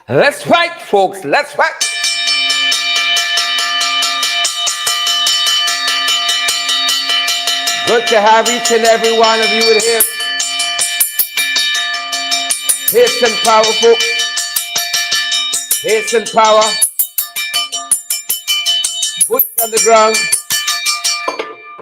Let's fight, folks. Let's fight. Good to have each and every one of you in here. Pace and power, folks. Pace and power. Boots on the ground.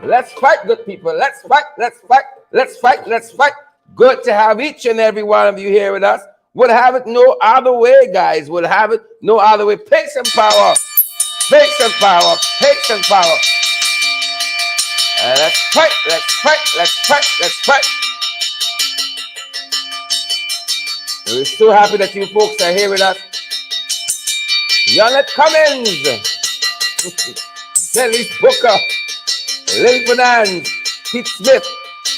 Let's fight, good people. Let's fight. Let's fight. Let's fight. Let's fight. Good to have each and every one of you here with us. We'll have it no other way, guys. We'll have it no other way. Pace and power. Pace and power. Pace and power. Let's fight. Let's fight. Let's fight. Let's fight. We're so happy that you folks are here with us. Yonet Cummins, Dennis Booker, Lil Fernand, Pete Smith,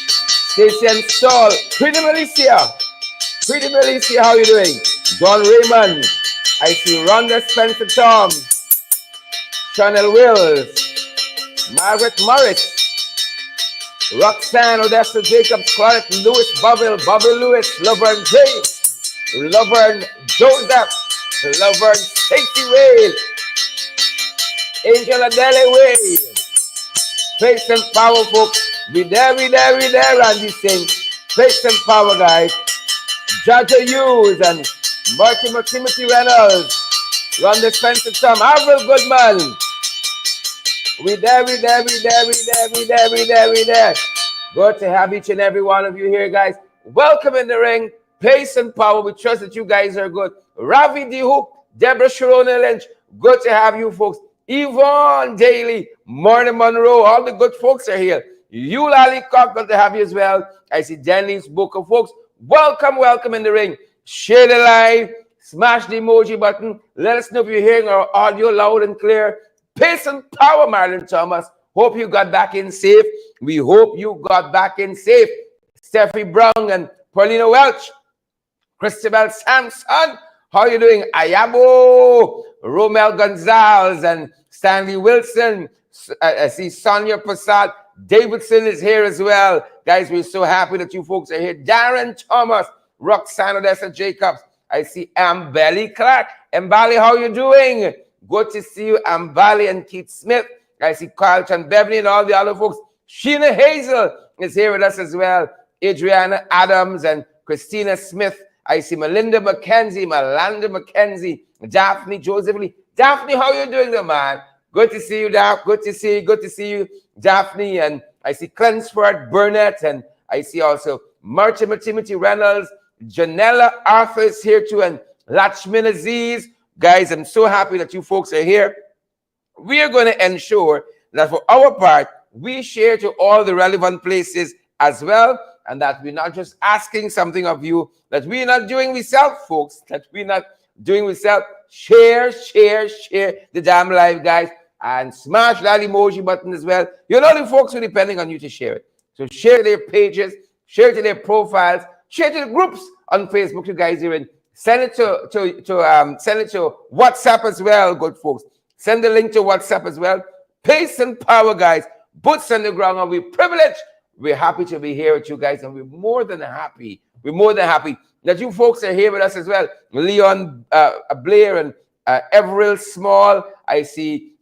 Stacey and Saul, Pretty Melissa, how you doing? John Raymond, I see Rhonda Spencer Tom, Chanel Wills, Margaret Morris, Roxanne Odessa Jacobs, Claudette Lewis, Bobby Lewis, Laverne James, Laverne Joseph, Laverne Stacey Wade, Angel Adele Wade, Faith and Power, folks. We there, Randy Singh. Faith and Power, guys. Jaja Hughes and Mortimer Timothy Reynolds, Rhonda Spencer Tom, Avril Goodman. We there. Good to have each and every one of you here, guys. Welcome in the ring. Pace and Power. We trust that you guys are good. Ravi D. Hook, Deborah Sharona Lynch. Good to have you folks. Yvonne Daly, Morning Monroe. All the good folks are here. You, Lally Cock, good to have you as well. I see Dennis Booker, folks. Welcome in the ring. Share the live. Smash the emoji button. Let us know if you're hearing our audio loud and clear. Pace and Power, Marlon Thomas. Hope you got back in safe. We hope you got back in safe. Steffi Brown and Paulina Welch. Christabel Sampson, how you doing? Ayabo, Romel Gonzalez and Stanley Wilson. I see Sonia Prasad Davidson is here as well. Guys, we're so happy that you folks are here. Darren Thomas, Roxanne Odessa Jacobs. I see Ambali Clark. Ambali, how you doing? Good to see you, Ambali and Keith Smith. I see Carlton Beverly and all the other folks. Sheena Hazel is here with us as well. Adriana Adams and Christina Smith. I see Melinda McKenzie, Melanda McKenzie, Daphne Joseph Lee. Daphne, how you doing there, man? Good to see you, Daph. Good to see you, Daphne. And I see Clensford Burnett, and I see also Mortimer Timothy Reynolds. Janella Arthur is here too, and Lachmin Aziz. Guys, I'm so happy that you folks are here. We are going to ensure that for our part, we share to all the relevant places as well, and that we're not just asking something of you, that we're not doing ourselves, folks, that we're not doing ourselves. Share the damn live, guys, and smash that emoji button as well. You know the folks who are depending on you to share it. So share their pages, share to their profiles, share to the groups on Facebook, you guys are in. Send it to WhatsApp as well, good folks. Send the link to WhatsApp as well. Pace and Power, guys. Boots on the ground, and we're privileged. We're happy to be here with you guys, and we're more than happy. We're more than happy that you folks are here with us as well. Leon Blair and Everil Small. I see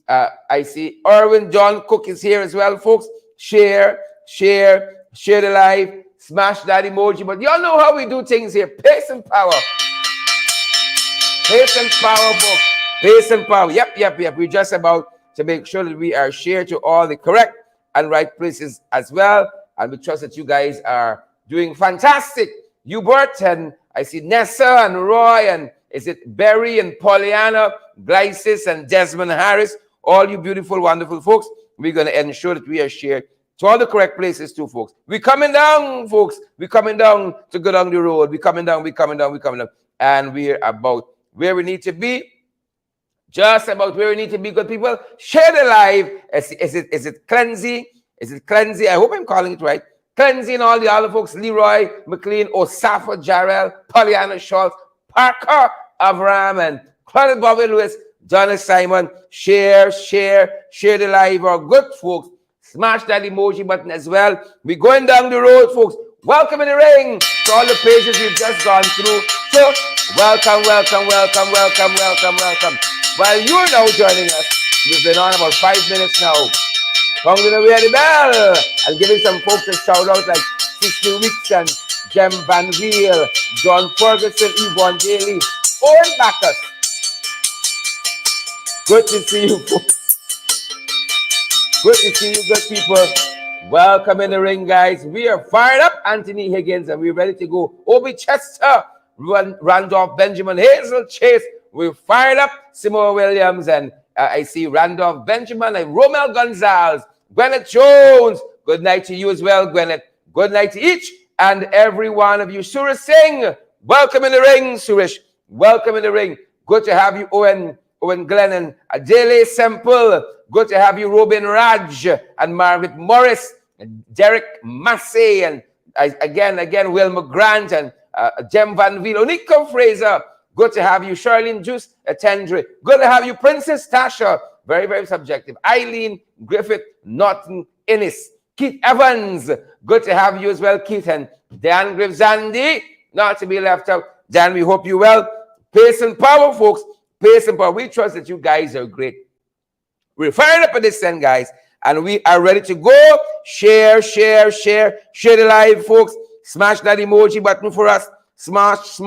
Erwin John Cook is here as well, folks. Share the live. Smash that emoji. But y'all know how we do things here. Pace and Power. Pace and Power, folks. Pace and Power. Yep. We're just about to make sure that we are shared to all the correct and right places as well. And we trust that you guys are doing fantastic. Hubert and I see Nessa and Roy and is it Berry and Pollyanna, Glycis and Desmond Harris. All you beautiful, wonderful folks. We're going to ensure that we are shared to all the correct places too, folks. We're coming down, folks. We're coming down to go down the road. We're coming down. And we're about where we need to be. Just about where we need to be, good people. Share the live. Is it Cleansy? Is it Cleansy? I hope I'm calling it right. Cleansy and all the other folks. Leroy McLean, Osafa Jarrell, Pollyanna Schultz, Parker Avram, and Claudette Bobby Lewis, Donna Simon. Share the live. Our good folks. Smash that emoji button as well. We're going down the road, folks. Welcome in the ring to all the pages we've just gone through. So Welcome, welcome, welcome, welcome, welcome, welcome. While you're now joining us, we've been on about 5 minutes now. Pounding away at the bell and giving some folks a shout out like 60 Weeks and Jem Van Wiel, John Ferguson, Yvonne Daly, Owen Bacchus. Good to see you, folks. Good to see you, good people. Welcome in the ring, guys. We are fired up, Anthony Higgins, and we're ready to go. Obi Chester, Randolph Benjamin, Hazel Chase. We're fired up. Simone Williams, and I see Randolph Benjamin and Romel Gonzalez. Gwyneth Jones. Good night to you as well, Gwyneth. Good night to each and every one of you. Suresh Singh, welcome in the ring, Suresh. Welcome in the ring. Good to have you, Owen Glenn and Adele Semple. Good to have you, Robin Raj and Margaret Morris, and Derek Massey, and again, Wilma Grant and Jem Van Wiel, Onika Fraser. Good to have you, Charlene Juice Attendre. Good to have you, Princess Tasha. Very, very subjective. Eileen Griffith Norton Innis. Keith Evans. Good to have you as well, Keith. And Dan Gravesandi. Not to be left out. Dan, we hope you well. Pace and power, folks. Pace and power. We trust that you guys are great. We're fired up at this end, guys. And we are ready to go. Share the live, folks. Smash that emoji button for us. Smash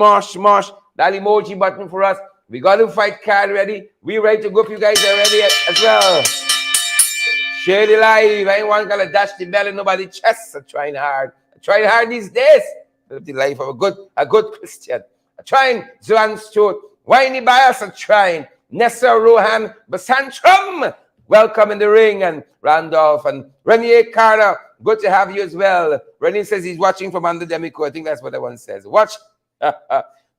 that emoji button for us. We got the fight card ready. We ready to go if you guys are ready as well. Share the live. I ain't want to dash the bell in nobody's chest. I'm trying hard. I'm trying hard these days. Live the life of a good Christian. I'm trying. Joan Stewart. Whiny Bias. I'm trying. Nessa Rohan Basantrum. Welcome in the ring. And Randolph and Renier Carter. Good to have you as well. Renier says he's watching from under Demico. I think that's what that one says. Watch.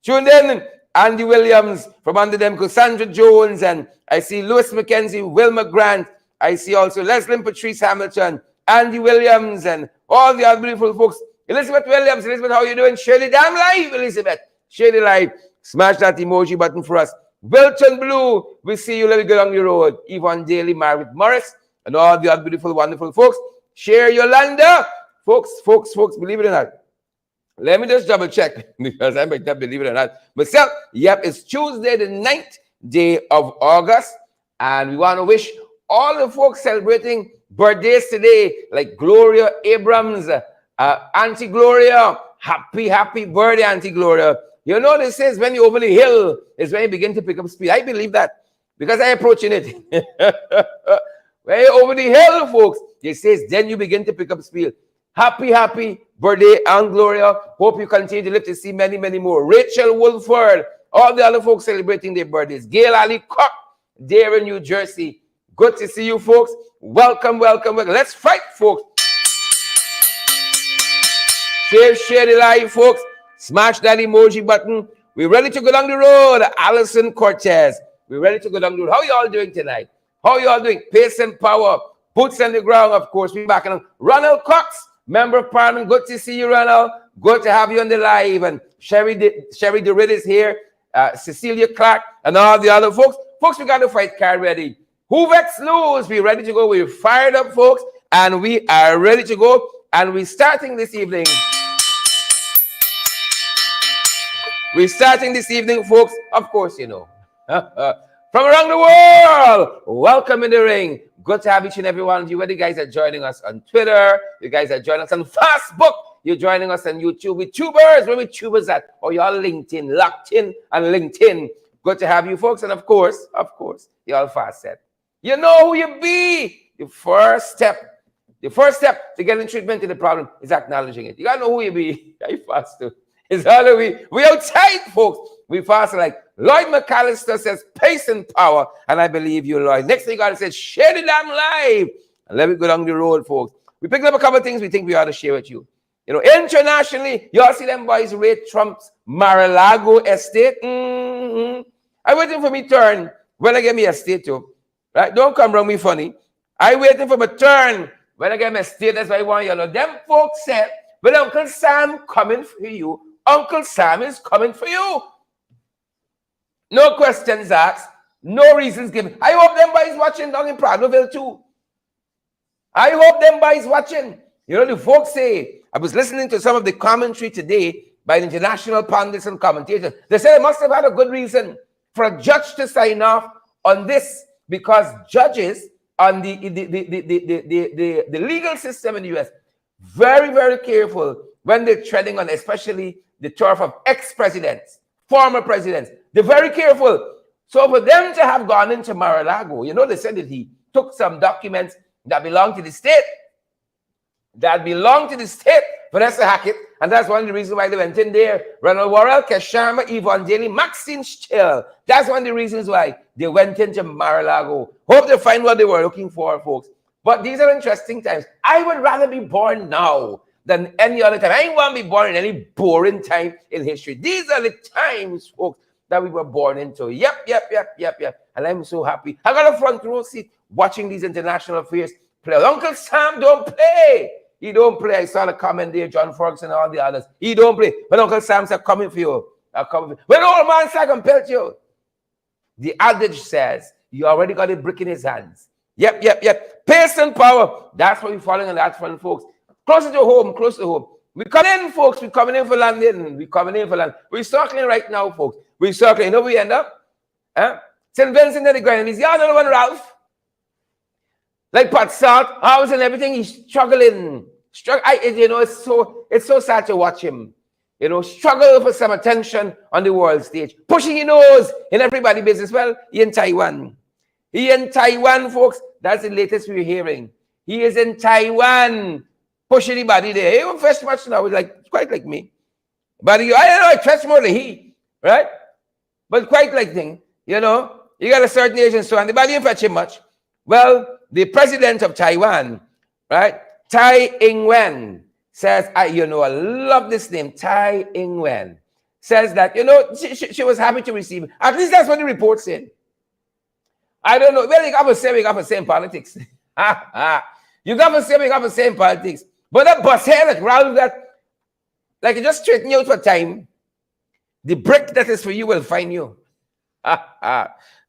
Tuned in. Andy Williams from under Demico. Sandra Jones. And I see Lewis McKenzie, Wilma Grant. I see also Leslie Patrice Hamilton, Andy Williams, and all the other beautiful folks. Elizabeth Williams. Elizabeth, how you doing? Share the damn live, Elizabeth. Share the live. Smash that emoji button for us. Wilton Blue, we see you. Let me go down the road. Yvonne Daly, Margaret Morris, and all the other beautiful, wonderful folks. Share Yolanda. Folks, believe it or not. Let me just double check because I might not believe it or not. Myself, yep, it's Tuesday, the 9th day of August, and we want to wish all the folks celebrating birthdays today, like Gloria Abrams, Auntie Gloria, happy birthday, Auntie Gloria. You know, this says when you over the hill is when you begin to pick up speed. I believe that because I'm approaching it. When you're over the hill, folks, it says then you begin to pick up speed. Happy birthday, Aunt Gloria. Hope you continue to live to see many, many more. Rachel Wolford, all the other folks celebrating their birthdays. Gail Ali Cock, there in New Jersey. Good to see you, folks. Welcome. Let's fight, folks. Share the live, folks. Smash that emoji button. We're ready to go down the road. Alison Cortez. We're ready to go down the road. How y'all doing tonight? How y'all doing? Pace and power. Boots on the ground, of course. We're back on. Ronald Cox, Member of Parliament. Good to see you, Ronald. Good to have you on the live. And Sherry DeRitt is here. Cecilia Clark and all the other folks. Folks, we got the fight card ready. Who vex lose? We're ready to go. We're fired up, folks, and we are ready to go. And we're starting this evening. Folks. Of course, you know. From around the world, welcome in the ring. Good to have each and every one of you. Whether you guys are joining us on Twitter, you guys are joining us on Facebook, you're joining us on YouTube. With tubers, where we tubers at? Oh, y'all LinkedIn, locked in on LinkedIn. Good to have you, folks. And of course, y'all fast set. You know who you be. The first step to getting treatment to the problem is acknowledging it. You gotta know who you be. You fast too. It's all that we outside, folks. We fast like Lloyd McAllister says, pace and power. And I believe you, Lloyd. Next thing you gotta say, share the damn live. And let me go down the road, folks. We picked up a couple of things we think we ought to share with you. You know, internationally, you all see them boys rate Trump's Mar-a-Lago estate. I'm waiting for me turn when I get me estate too. Right? Don't come around me funny. I waiting for my turn when I get my estate. That's why I want you to know. Them folks said, when Uncle Sam coming for you, Uncle Sam is coming for you. No questions asked. No reasons given. I hope them boys watching down in Pradoville too. I hope them boys watching. You know, the folks say, I was listening to some of the commentary today by the international pundits and commentators. They say they must have had a good reason for a judge to sign off on this, because judges on the legal system in the US, very, very careful when they're treading on especially the turf of ex-presidents, former presidents. They're very careful. So for them to have gone into Mar-a-Lago, you know, they said that he took some documents that belong to the state, Vanessa Hackett, and that's one of the reasons why they went in there. Ronald Worrell, Kesh Sharma, Yvonne Daly, Maxine Still. That's one of the reasons why they went into Mar-a-Lago. Hope they find what they were looking for, folks. But these are interesting times. I would rather be born now than any other time. I ain't want to be born in any boring time in history. These are the times, folks, that we were born into. Yep. And I'm so happy. I got a front row seat watching these international affairs play. Uncle Sam don't play. He don't play. I saw the comment there, John Ferguson and all the others. He don't play. When Uncle Sam said, coming for you. I'm coming for you. When old man said, I can pelt you. The adage says, you already got a brick in his hands. Yep. Pace and power. That's what we're following on that front, folks. Closer to home. We're coming in, folks. We're coming in for landing. We're circling right now, folks. We're circling. You know where we end up? St. Vincent of the Grenadines. You all know the one, Ralph? Like Pat Salt, house and everything, he's struggling. You know, it's so sad to watch him. You know, struggle for some attention on the world stage. Pushing his nose in everybody's business. Well, he in Taiwan. Folks. That's the latest we're hearing. He is in Taiwan. Pushing the body there. He don't fetch much now. He's like, quite like me. But I don't know, I fetch more than he. Right? But quite like thing. You know, you got a certain age and so on. The body don't fetch him much. Well, the president of Taiwan, right, Tsai Ing-wen, says, I love this name, Tsai Ing-wen, says that, she was happy to receive it. At least that's what the report said. I don't know. Well, you got to say we got the same politics. You got to say we got the same politics. But that bus here, like Ralph, like you just straighten you out for time. The brick that is for you will find you.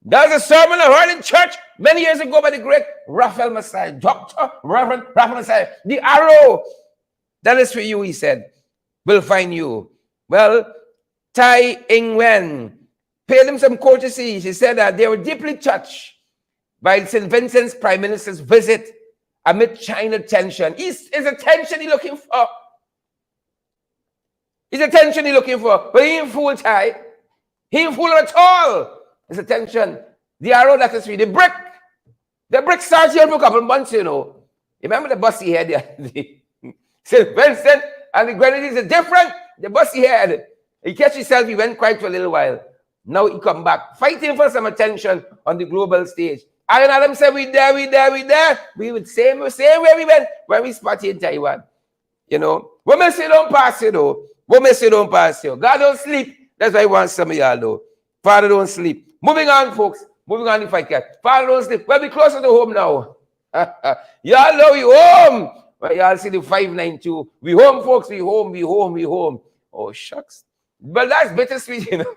There's a sermon I heard in church many years ago by the great Raphael Messiah, Dr. Reverend Raphael Messiah. The arrow that is for you, he said, will find you. Well, Tsai Ing-wen paid him some courtesy. She said that they were deeply touched by St. Vincent's Prime Minister's visit amid China tension. Is attention he's looking for. But he ain't fool Tsai. He ain't fool at all. His attention. The arrow that is for you. The brick starts here for a couple of months, you know. Remember the bus he had there? St. Vincent and the Grenadines are different. The bus he had. He catch himself, he went quiet for a little while. Now he come back, fighting for some attention on the global stage. Iron Adam said, we there. We would same where we went when we spotted in Taiwan. You know. Women say don't pass, you know. God don't sleep. That's why I want some of y'all know. Father don't sleep. Moving on, folks. Moving on if I can. Father don't sleep. Well, be closer to home now. Y'all know we home. Well, y'all see the 592. We home, folks. We home. Oh, shucks. But that's bittersweet, you know.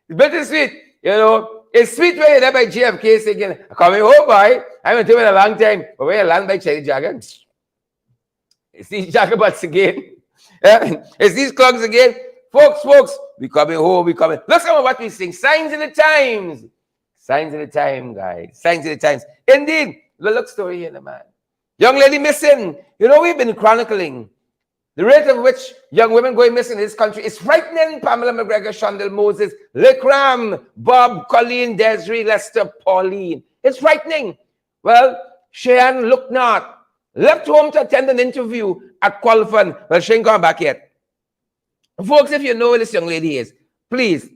It's bittersweet, you know. It's sweet when you're there by JFK saying, coming home, boy. I haven't been a long time. But when you land by Cherry Jagger, it's these Jaggerbutts again. It's these clogs again. Folks, we coming home, we coming. Look at what we sing. Signs of the times. Signs of the time, guys. Signs of the times. Indeed, the look story here, man. Young lady missing. You know, we've been chronicling the rate of which young women going missing in this country is frightening. Pamela McGregor, Shondell Moses, Lekram, Bob, Colleen, Desiree, Lester, Pauline. It's frightening. Well, Cheyenne Looknott left home to attend an interview at Qualfan. Well, she ain't gone back yet. Folks, if you know where this young lady is, please,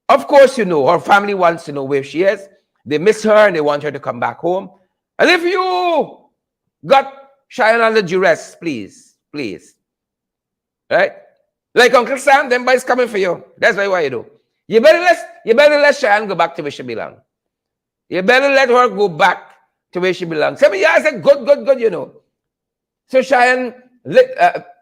of course you know, her family wants to know where she is. They miss her and they want her to come back home. And if you got Cheyenne under duress, please. Right? Like Uncle Sam, them boys coming for you. That's why you do. You better let Cheyenne go back to where she belongs. You better let her go back to where she belongs. Some of you said, good, you know. So Cheyenne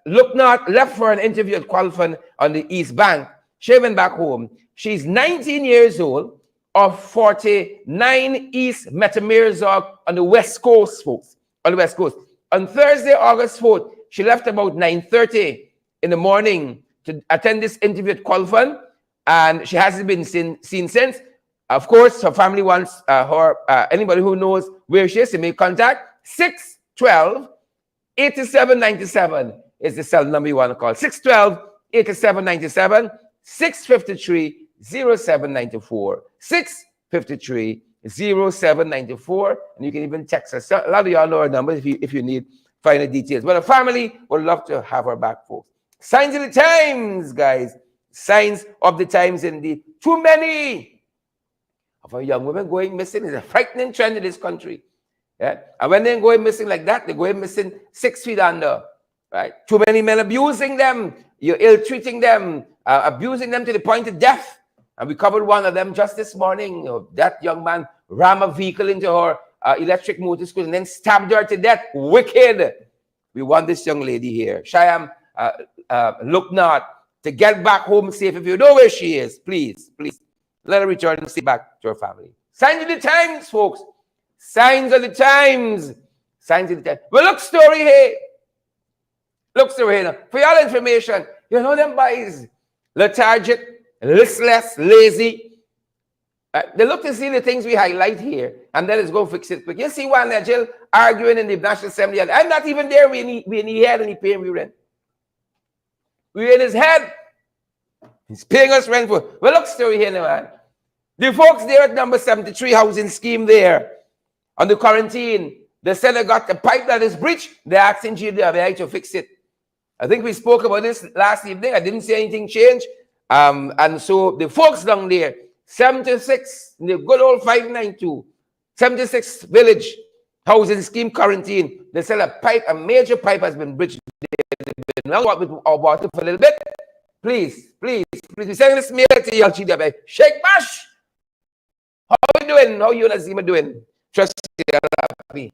Looknott left for an interview at Qualfan on the East Bank. She went back home. She's 19 years old of 49 East Metamurzog on the West Coast, folks. On the West Coast. On Thursday, August 4th, She left about 9:30 in the morning to attend this interview at Colfun, and she hasn't been seen since. Of course, her family wants her, anybody who knows where she is to make contact. 612-8797 is the cell number you want to call. 612-8797, 653-0794, 653-0794, and you can even text us. A lot of y'all know our number if you need finer details. But the family would love to have her back, folks. Signs of the times, guys. Signs of the times indeed. Too many of our young women going missing is a frightening trend in this country. Yeah? And when they're going missing like that, they're going missing 6 feet under. Right? Too many men abusing them. You're ill-treating them, abusing them to the point of death. And we covered one of them just this morning. That young man rammed a vehicle into her electric motor scooter and then stabbed her to death. Wicked. We want this young lady here, Shyam Looknot, to get back home safe. If you know where she is, please, please, let her return and stay back to her family. Signs of the times, folks. Signs of the times. Signs of the times. Well, look, story here. Look, story here. Now. For your information, you know them boys, lethargic, listless, lazy. They look to see the things we highlight here, and then let's go fix it quick. You see one Jill arguing in the National Assembly. I'm not even there when he had any paying we rent. We're in his head. He's paying us rent for. Well, look, story here now, man. The folks there at number 73 housing scheme there on the quarantine, they said they got the pipe that is breached. They're asking GWI to fix it. I think we spoke about this last evening. I didn't see anything change. And so the folks down there, 76, the good old 592, 76 village housing scheme quarantine, they said a major pipe has been breached. They've been out with our water for a little bit. Please, please, please, we send this mail to you, GWI. Shake Bash! How you doing? How you and Azima doing? Trust you're happy.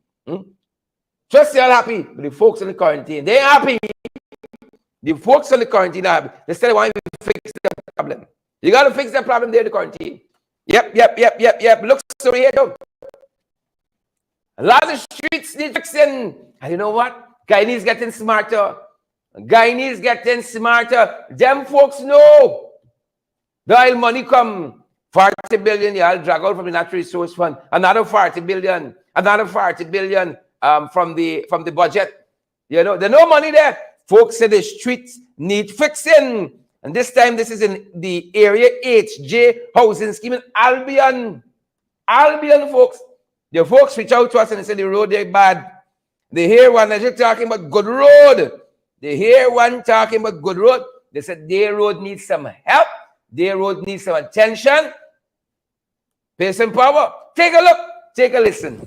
Trust you're happy. But the folks in the quarantine, they ain't happy. The folks in the quarantine are happy. They still want to fix the problem. You got to fix the problem there in the quarantine. Yep. Look, so here, though. A lot of streets need fixing. And you know what? Guyanese getting smarter. Guyanese getting smarter. Them folks know. The oil money come. 40 billion, y'all drag out from the Natural Resource Fund. Another 40 billion. Another 40 billion from the budget. You know, there's no money there. Folks say the streets need fixing. And this time, this is in the area HJ housing scheme in Albion. Albion, folks. The folks reach out to us and they say the road is bad. They hear one they're talking about good road. They hear one talking about good road. They said their road needs some help. Their road needs some attention. Pay some power. Take a look. Take a listen.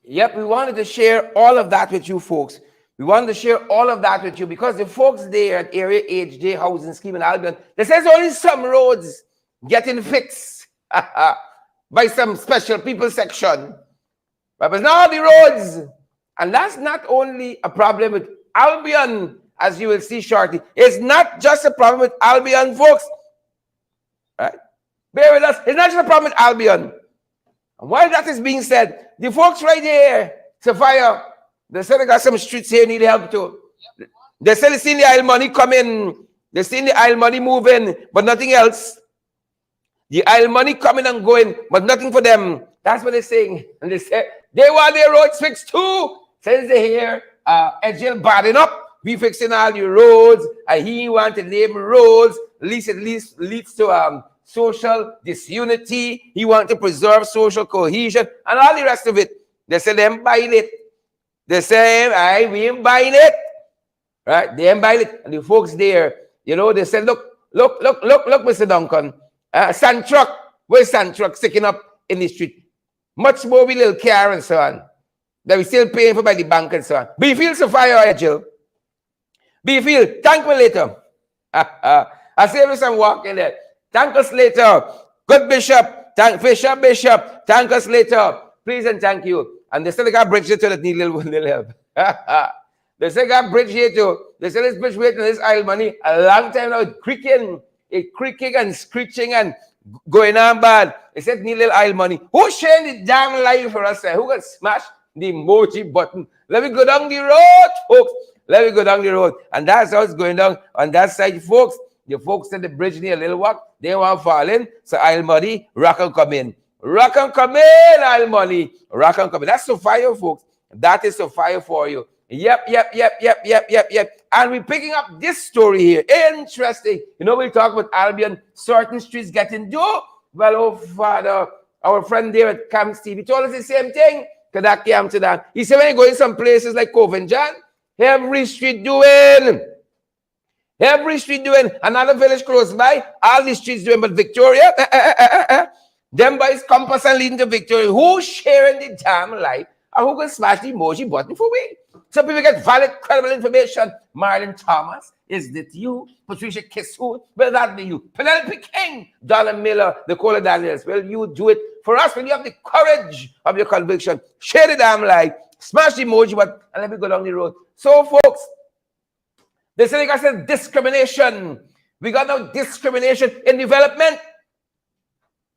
Yep, we wanted to share all of that with you folks. We wanted to share all of that with you because the folks there at Area HJ Housing Scheme in Albion, they says only some roads getting fixed by some special people section. But it's not all the roads. And that's not only a problem with Albion, as you will see shortly. It's not just a problem with Albion, folks. Right? Bear with us. It's not just a problem with Albion. And while that is being said, the folks right here, Sophia, they said they got some streets here need help too. They said they seen the Isle money come in. They seen the Isle money moving, but nothing else. The Isle money coming and going, but nothing for them. That's what they're saying. And they said they want their roads fixed too. Since they hear Edgel badding up, we fixing all the roads, and he want to name roads. At least leads to social disunity. He want to preserve social cohesion and all the rest of it. They say them buying it. They say, we ain't buying it. Right? They ain't buying it. And the folks there, you know, they said, look, Mr. Duncan. Sand truck, where's sand truck sticking up in the street? Much more with little car and so on. That we still paying for by the bank and so on. Be feel Sophia, Jill. Be feel. Thank me later. I say this and walk in there. Thank us later. Good Bishop. Bishop. Thank us later. Please and thank you. And they still got bridge here too that need little help. They still got bridge here too. They still this bridge waiting this Isle money a long time now. Creaking and screeching and going on bad. They said need little Isle money. Who sharing the damn live for us? Who got smashed the emoji button? Let me go down the road, folks. Let me go down the road. And that's how it's going down on that side, folks. The folks at the bridge near Little Walk, they want to fall in. So Isle money, rock and come in. Rock and come in, Isle money. Rock and come in. That's Sophia, folks. That is Sophia for you. Yep. And we're picking up this story here. Interesting. You know, we talk about Albion, certain streets getting due. Well, oh, Father, our friend there at Camp Steve, he told us the same thing. Kadaki Amsterdam. He said when you go in some places like Covenjan, every street doing. Another village close by, all the streets doing, but Victoria, them boys compass and leading to Victoria. Who's sharing the damn light? And who can smash the emoji button for we? So people get valid, credible information. Marlon Thomas, is that you? Patricia Kisu, will that be you? Penelope King, Donna Miller, Nicola Daniels, will you do it for us when you have the courage of your conviction? Share the damn light, smash the emoji button, and let me go down the road. So, folks, they say they got some discrimination. We got no discrimination in development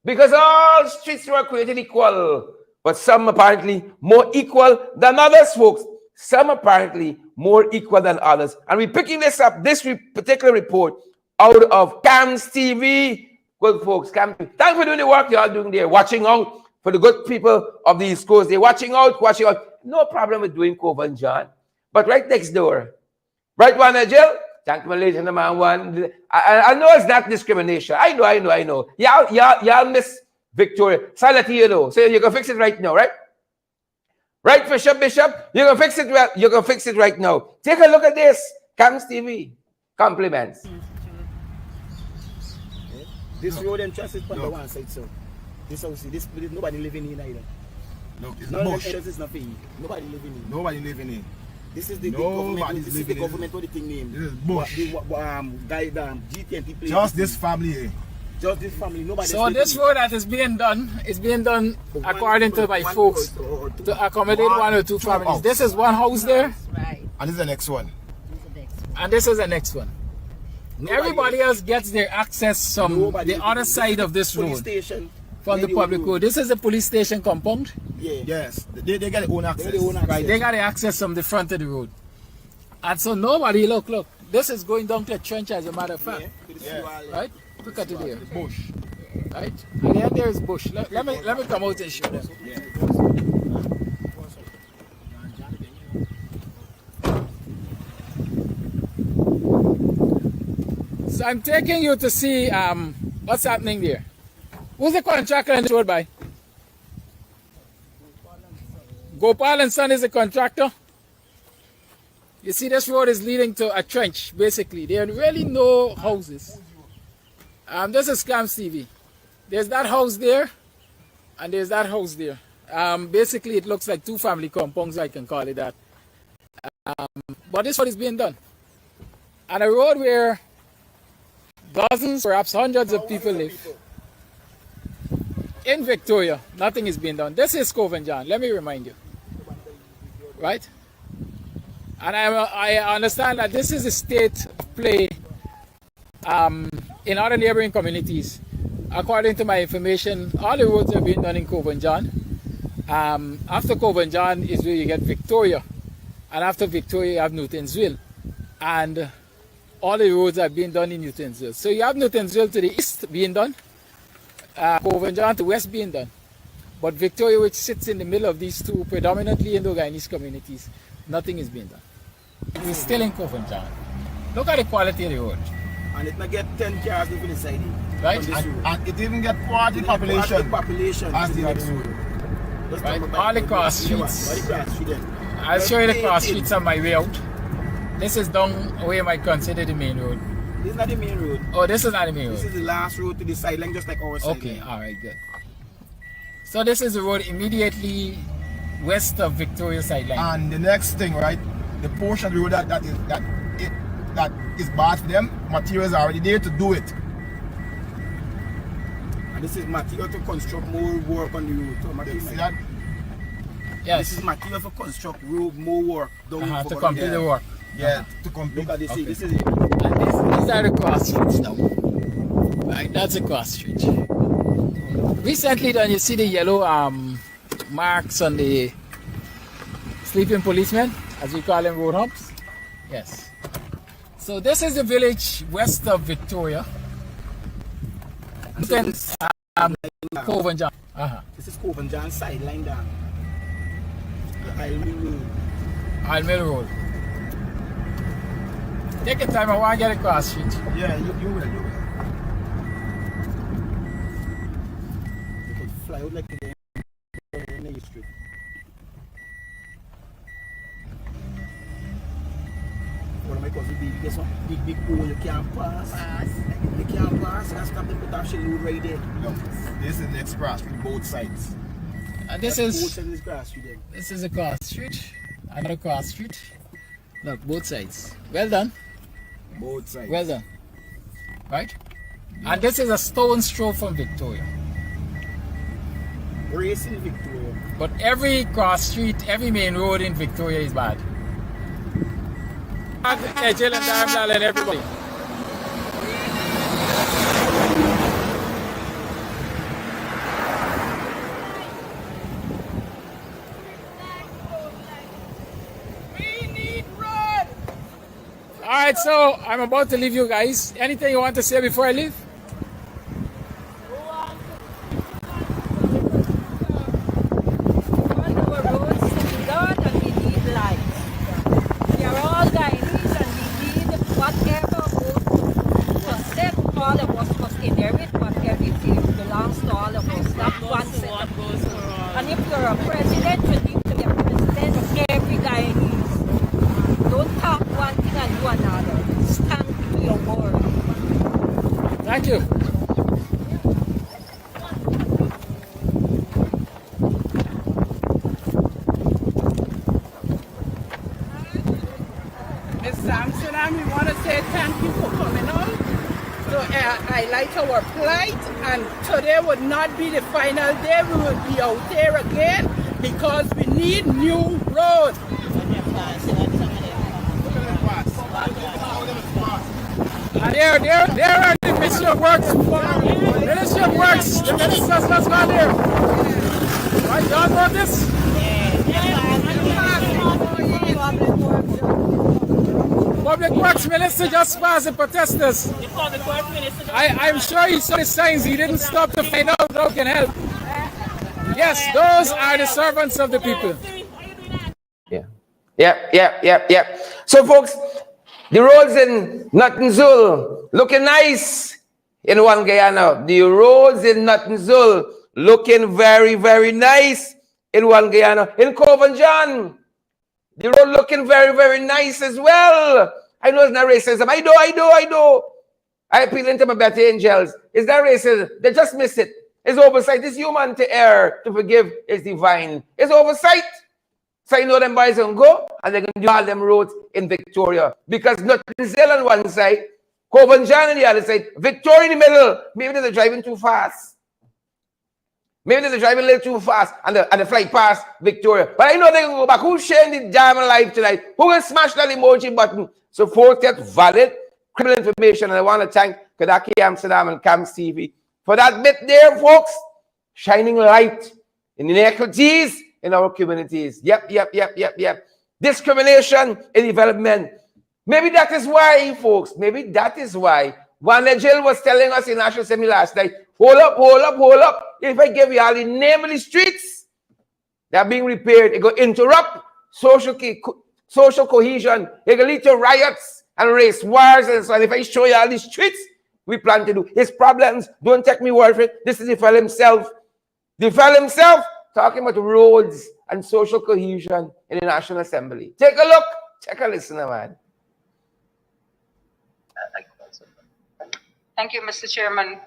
because all streets were created equal. But some apparently more equal than others, folks. Some apparently more equal than others. And we're picking this up, this particular report, out of CAMS TV. Good folks, CAMS TV. Thanks for doing the work you're all doing there, watching out for the good people of the East Coast. They're watching out. No problem with doing Coven, John. But right next door, right one, Jill? Thank you, ladies and gentlemen. One. I know it's not discrimination. I know. Y'all miss Victoria. So I'll let you know. So you can fix it right now, right? Right, Bishop? You can fix it well. You can fix it right now. Take a look at this. CAMS TV. Compliments. This road entrance is on the one side, so this house, this nobody living in either. No, it's no bush. Is nothing. Nobody living in. Nobody living in. This is the government. This is the government. What the thing name? This is bush. GTNT place. Just this family here. Just this family. Nobody. So this road that is being done according to my folks to accommodate one or two families. This is one house there. Right. And this is the next one. And this is the next one. Everybody else gets their access from the other side of this road. From the public road. This is the police station compound. Yeah. Yes. They get their own access. Right. They got the access from the front of the road. And so nobody, look. This is going down to a trench as a matter of fact. Yeah. Right? Look at it here. Bush. Right? And then there's bush. Let me come out and show them. Yeah. So I'm taking you to see what's happening there. Who's the contractor on the road by? Gopal and Son is the contractor. You see, this road is leading to a trench, basically. There are really no houses. This is CAMS TV. There's that house there, and there's that house there. Basically, it looks like two family compounds, I can call it that. But this is what is being done. On a road where dozens, perhaps hundreds of people live. In Victoria, nothing is being done. This is Cove and John, let me remind you. Right? And I understand that this is a state of play in other neighboring communities. According to my information, all the roads are being done in Cove and John. After Cove and John is where you get Victoria. And after Victoria, you have Newtonsville. And all the roads are being done in Newtonsville. So you have Newtonsville to the east being done, Cove and John to west being done. But Victoria, which sits in the middle of these two predominantly Indo-Guyanese communities, nothing is being done. We're still in Cove and John. Look at the quality of the road. And it not get 10 cars even inside it. Right? And it even get quality population as the other road. Right? All the cross streets. I'll show you the cross streets on my way out. This is down where you might consider the main road. This is not the main road. Oh, this is not the main road. This is the last road to the sideline, just like our sideline. Okay, alright, good. So this is the road immediately west of Victoria sideline. And the next thing, right? The portion of the road that is bad for them, materials are already there to do it. And this is material to construct more work on the road. So See that? Yes. This is material for construct road, more work. To complete the work. Yeah, to complete. Look at this. Okay. This is it. And these are the cross streets now. Right, that's a cross street. Recently done, you see the yellow marks on the sleeping policemen, as we call them, road humps? Yes. So this is the village west of Victoria. Then Cove and John. This is Cove and John sideline down. The Isle Road. Isle Mill Road. Take your time, I want to get across street. Yeah, you will. You could fly out like the street. One of my cousins, this one, big hole, you can't pass. You can't pass, you can stop them with that shit load right there. Look, this is the next cross street, both sides. And this Both is sides of this grass street there. a cross street. Another cross street. Look, both sides. Well done. Both sides. Well done. Right? And this is a stone's throw from Victoria. Racing Victoria. But every cross street, every main road in Victoria is bad. Jill and Darmlal and everybody. Alright, so I'm about to leave you guys. Anything you want to say before I leave? And if you're a president, you need to be a president of every Guyanese. Don't talk one thing and do another. Stand to your word. Thank you. Ms. Sampson, and we want to say thank you for coming out to highlight our plight. And today would not be the final day. We will be out there again because we need new roads. And there are the Ministry of Works. Ministry of Works. The ministers, let's go there. Right, John wrote this? Public Works Minister just passed the protesters. I'm sure he saw the signs. He didn't stop to find out how can help. Yes, those are the servants of the people. Yeah. So, folks, the roads in Nuttinzul looking nice in One Guyana. The roads in Nuttinzul looking very, very nice in One Guyana. In Cove and John, the road looking very, very nice as well. I know it's not racism. I do. I appeal into my better angels. It's not racism. They just miss it. It's oversight. It's human to err, to forgive is divine. It's oversight. So you know them boys can go and they can do all them roads in Victoria. Because Notting's Hill on one side, Coven John on the other side, Victoria in the middle. Maybe they're driving too fast. Maybe they're driving a little too fast and the flight past Victoria. But I know they can go back. Who's sharing the damn live tonight? Who will smash that emoji button? So folks get valid criminal information. And I want to thank Kadaki Amsterdam and Cams TV for that bit there, folks. Shining light in inequities in our communities. Yep. Discrimination in development. Maybe that is why, folks, maybe that is why Wanda Jill was telling us in National Assembly last night, hold up. If I give you all the name of the streets that are being repaired, it will interrupt social cohesion. It will lead to riots and race wars and so on. If I show you all the streets we plan to do, his problems, don't take me word for it. This is the fellow himself. The fellow himself talking about roads and social cohesion in the National Assembly. Take a look. Take a listen, man. Thank you, Mr. Chairman.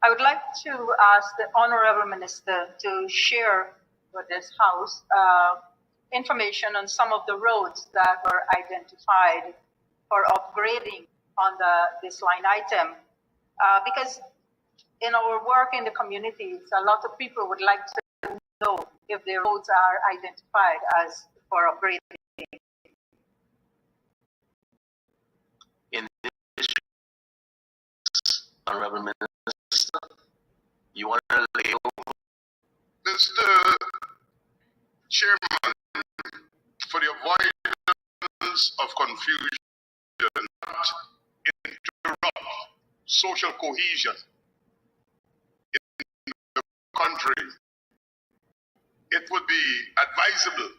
I would like to ask the Honorable Minister to share with this House information on some of the roads that were identified for upgrading on this line item. Because in our work in the communities, a lot of people would like to know if the roads are identified as for upgrading. In this, Honorable Minister, you want to lay over? Mr. Chairman, for the avoidance of confusion, not interrupt social cohesion in the country, it would be advisable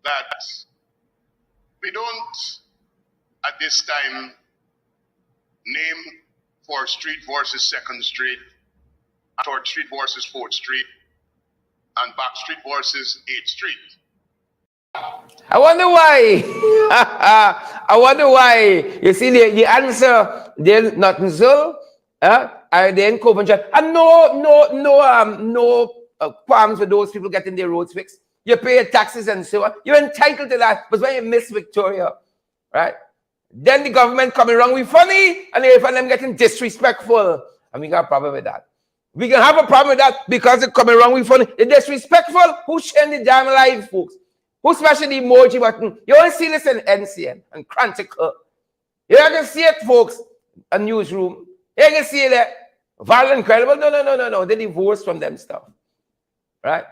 that we don't, at this time, name 4th Street versus 2nd Street, 3rd Street versus 4th Street, and Back Street versus 8th Street. I wonder why. I wonder why. You see, the answer, they're not in Zul, are they in Coventry? And no qualms with those people getting their roads fixed. You pay your taxes and so on. You're entitled to that. But when you miss Victoria, right? Then the government coming wrong, we funny, and they find them getting disrespectful. And we got a problem with that. We can have a problem with that because they're coming wrong, we funny. They're disrespectful. Who's sharing the damn live, folks? Who's smashing the emoji button? You only see this in NCN and Chronicle. You can see it, folks, a newsroom. You can see that. Violent, incredible. No. They divorced from them stuff. Right?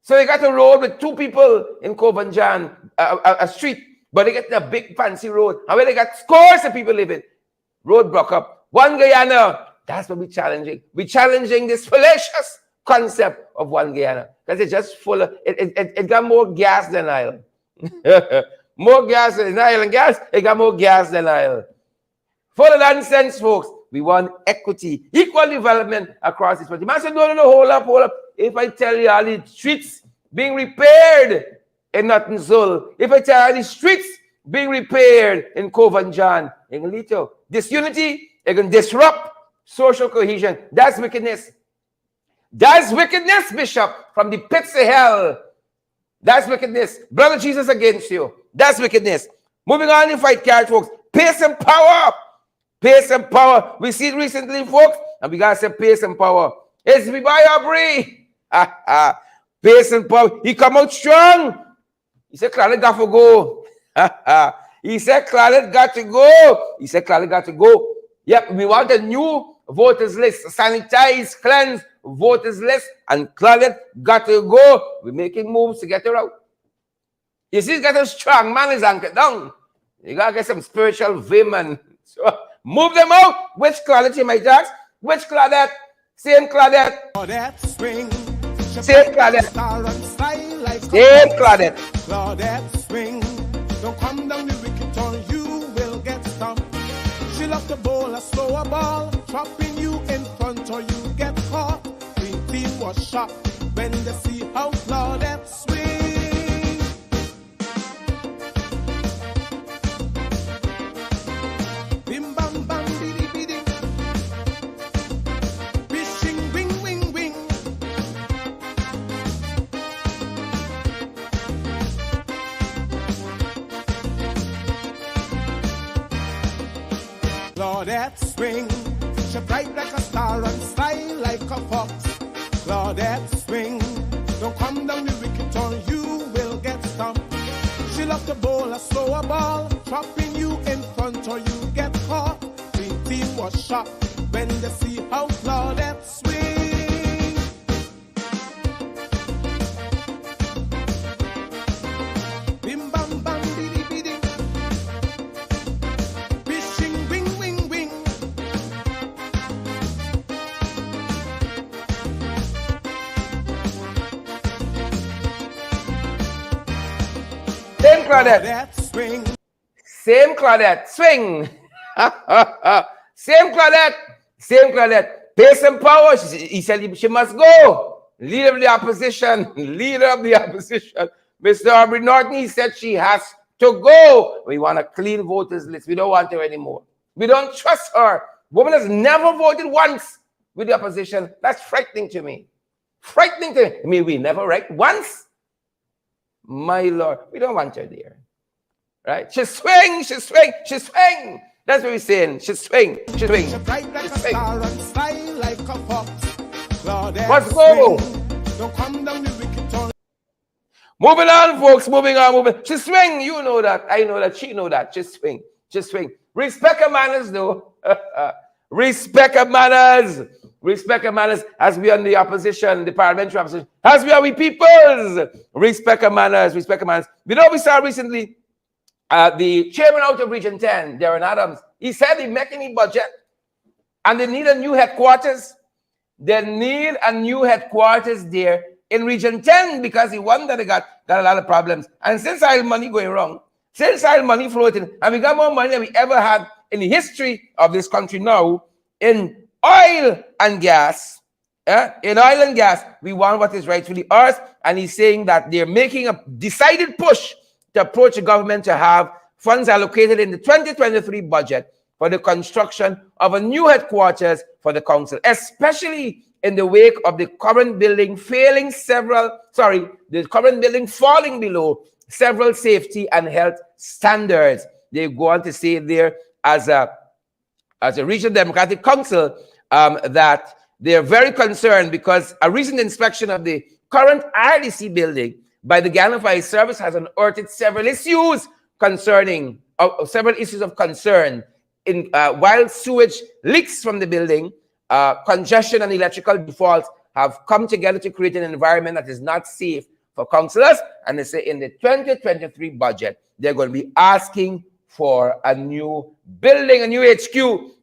So they got a road with 2 people in Covanjan, a street, but they get a big fancy road. And where they got scores of people living. Road broke up. One Guyana. That's what we're challenging. We're challenging this fallacious concept of one Guyana. Because it's just full of, it got more gas than oil. More gas than oil and gas, it got more gas than oil. Full of nonsense, folks. We want equity, equal development across this country. Man said, no, hold up. If I tell you all the streets being repaired in Notting Hill, if I tell you all the streets being repaired in Covanjan, it can lead to disunity, it can disrupt social cohesion. That's wickedness. That's wickedness, Bishop, from the pits of hell. That's wickedness. Brother Jesus against you. That's wickedness. Moving on in fight cards, folks. Pace and power. Pace and power. We see it recently, folks, and we got to say pace and power. It's me by Aubrey. Pace and power. He come out strong. He said, Claude got to go. He said, Claude got to go. Yep, we want a new voters list. Sanitize, cleanse voters list. And Claude got to go. We're making moves to get her out. You see, got a strong man is anchored down. You got to get some spiritual vim and so move them out. Which Claudette you might ask? Which Claudette? Same Claudette. Same Claudette. Same Claudette. Claudette swing. Don't come down the wicket or you will get stopped. She loves to bowl a slower ball, trapping you in front or you get caught. Green team was shocked when they see how Claudette swing. Bim bam bam biddy biddy. Fishing ring Claudette swing. She bright like a star and style like a fox. Claudette swing. Don't come down the wicket or you will get stomped. She love to bowl a slower ball, trapping you in front or you get caught. Green team was shocked when they see how Claudette swing. Bim bam bam biddy biddy. Fishing wing wing wing. Same Claudette. Claudette swing. Same Claudette. Swing. Same Claudette. Same Claudette. Pace and power. He said she must go. Leader of the opposition. Leader of the opposition. Mr. Aubrey Norton, he said she has to go. We want a clean voters list. We don't want her anymore. We don't trust her. Woman has never voted once with the opposition. That's frightening to me. Frightening to me. I mean, we never write once. My Lord, we don't want her there. Right? She swing, she swing, she swing. That's what we're saying. She swing, she swing. She bright like She a swing. star and style like a fox. Claudette Let's go. swing. Don't come down the wicket or Moving on, folks. Moving on, moving. She swing. You know that. I know that. She know that. She swing. She swing. Respect her manners, though. Respect her manners. Respect her manners as we are in the opposition, the parliamentary opposition. As we are we peoples. Respect her manners. Respect her manners. We know we saw recently the chairman out of Region 10, Darren Adams. He said they're making a budget and they need a new headquarters. They need a new headquarters there in Region 10 because he wondered they got a lot of problems. And since oil money going wrong, since oil money floating, and we got more money than we ever had in the history of this country now, in oil and gas, in oil and gas, we want what is rightfully ours. And he's saying that they're making a decided push to approach the government to have funds allocated in the 2023 budget for the construction of a new headquarters for the council, especially in the wake of the current building falling below several safety and health standards. They go on to say there as a Regional Democratic Council that they're very concerned because a recent inspection of the current RDC building by the Ghana Fire Service has unearthed several issues of concern in while sewage leaks from the building, congestion and electrical defaults have come together to create an environment that is not safe for councillors. And they say in the 2023 budget, they're going to be asking for a new building, a new HQ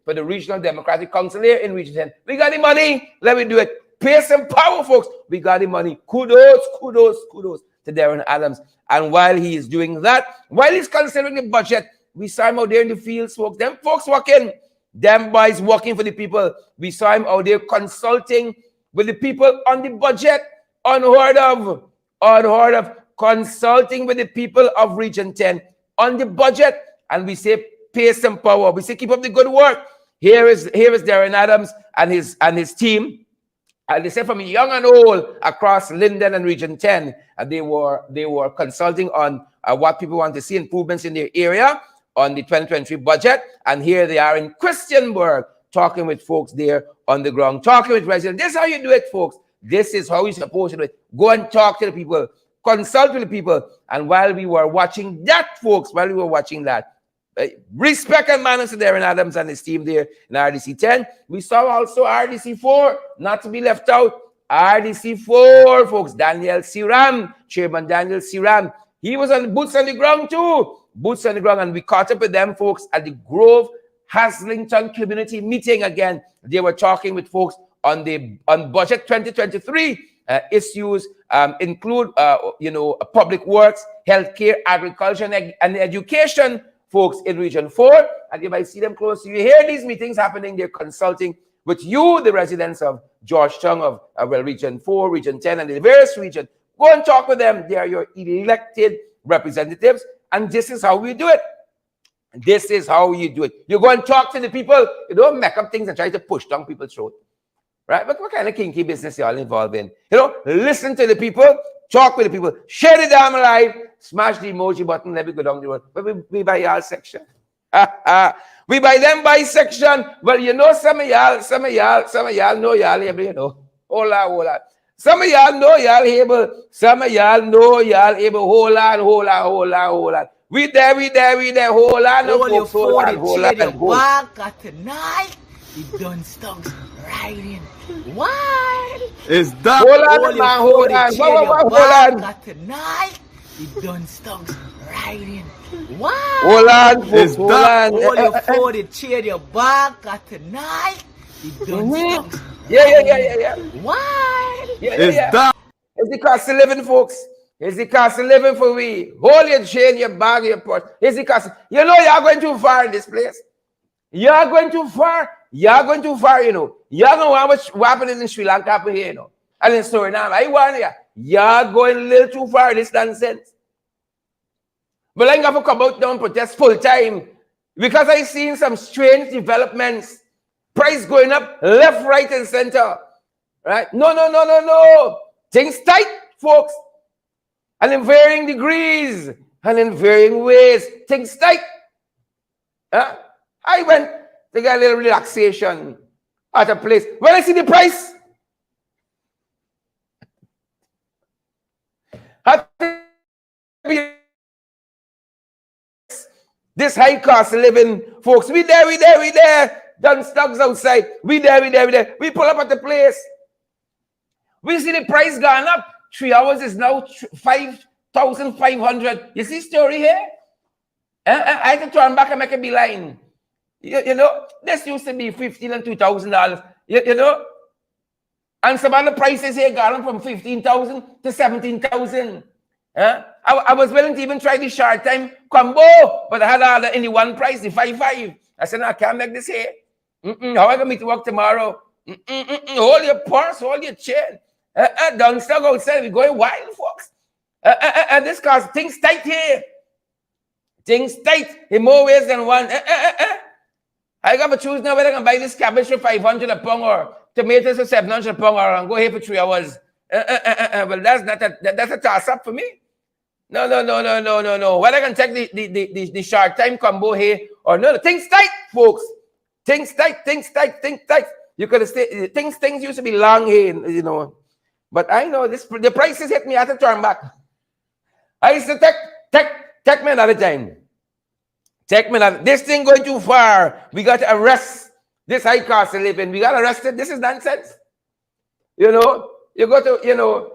for the Regional Democratic Council here in Region 10. We got the money. Let me do it. Pace and power, folks. We got the money. Kudos, kudos, kudos to Darren Adams. And while he is doing that, while he's considering the budget, we saw him out there in the fields, folks. Them folks working. Them boys working for the people. We saw him out there consulting with the people on the budget. Unheard of. Unheard of. Consulting with the people of Region 10 on the budget. And we say pace and power. We say keep up the good work. Here is Darren Adams and his team. And they said from young and old across Linden and Region 10, they were consulting on what people want to see, improvements in their area on the 2023 budget. And here they are in Christianburg talking with folks there on the ground, talking with residents. This is how you do it, folks. This is how you're supposed to do it. Go and talk to the people, consult with the people. And while we were watching that, folks, respect and manners to Darren Adams and his team there in RDC 10. We saw also RDC 4, not to be left out. RDC 4, folks, Daniel Siram, Chairman Daniel Siram. He was on boots on the ground too. Boots on the ground, and we caught up with them, folks, at the Grove Haslington Community Meeting again. They were talking with folks on budget 2023 issues, include public works, healthcare, agriculture, and education. Folks in Region 4, and you might see them close. You hear these meetings happening, they're consulting with you, the residents of Georgetown, of Region 4, Region 10, and the various regions. Go and talk with them. They are your elected representatives, and this is how we do it. This is how you do it. You go and talk to the people. You don't make up things and try to push down people's throat. Right? But what kind of kinky business y'all involved in? Listen to the people, talk with the people, share the damn live, smash the emoji button, let me go down the road. But we buy y'all section. We buy them by section. Well, you know, some of y'all know y'all able, you know. Hold on. Some of y'all know y'all able. Some of y'all know y'all able. Hold on. We there. Hold on. Hold your phone and Hold cheer your on. back at tonight. It done stunts riding. Why? Is that Hold on. Hold on. At tonight. It done stunts riding. Why? Hold on, folks. Is Hold that- on. Hold your phone and cheer your back at tonight. It done stunts. Yeah. Why? Yeah. It's the cost of living, folks. It's the cost of living for we. Hold your chain, your bag, your purse. It's the cost. You know you're going too far in this place. You're going too far, you know. You're going to want what happened in Sri Lanka up here, you know. And in Suriname, I warn you, you're going a little too far in this nonsense. But I have to come out down and protest full time because I've seen some strange developments. Price going up left, right, and center. Right? No. Things tight, folks. And in varying degrees and in varying ways. Things tight. I went to get a little relaxation at a place. When I see the price, this high cost of living, folks, we there. Done stocks outside. We there. We pull up at the place. We see the price gone up. 3 hours is now 5,500. You see story here? I had to turn back and make a beeline. You know, this used to be $15,000 and $2,000. You know? And some of the prices here gone up from 15,000 to 17,000. I was willing to even try the short time combo, but I had all in the one price, the 5.5. I said, no, I can't make this here. How am I going to work tomorrow? Hold your purse, hold your chain. Don't stop outside. We're going wild, folks. This cost things tight here. Things tight in more ways than one. I got to choose now whether I can buy this cabbage for 500 a pound or tomatoes for 700 a pound or I'm go here for 3 hours. Well, that's a toss up for me. No. Whether I can take the short time combo here or no. Things tight, folks. Things tight. You could have stayed. Things used to be long here, you know. But I know this. The prices hit me. I had to turn back. I used to take me another time. This thing going too far. We got to arrest this high cost of living. We got arrested. This is nonsense. You know, you go to, you know,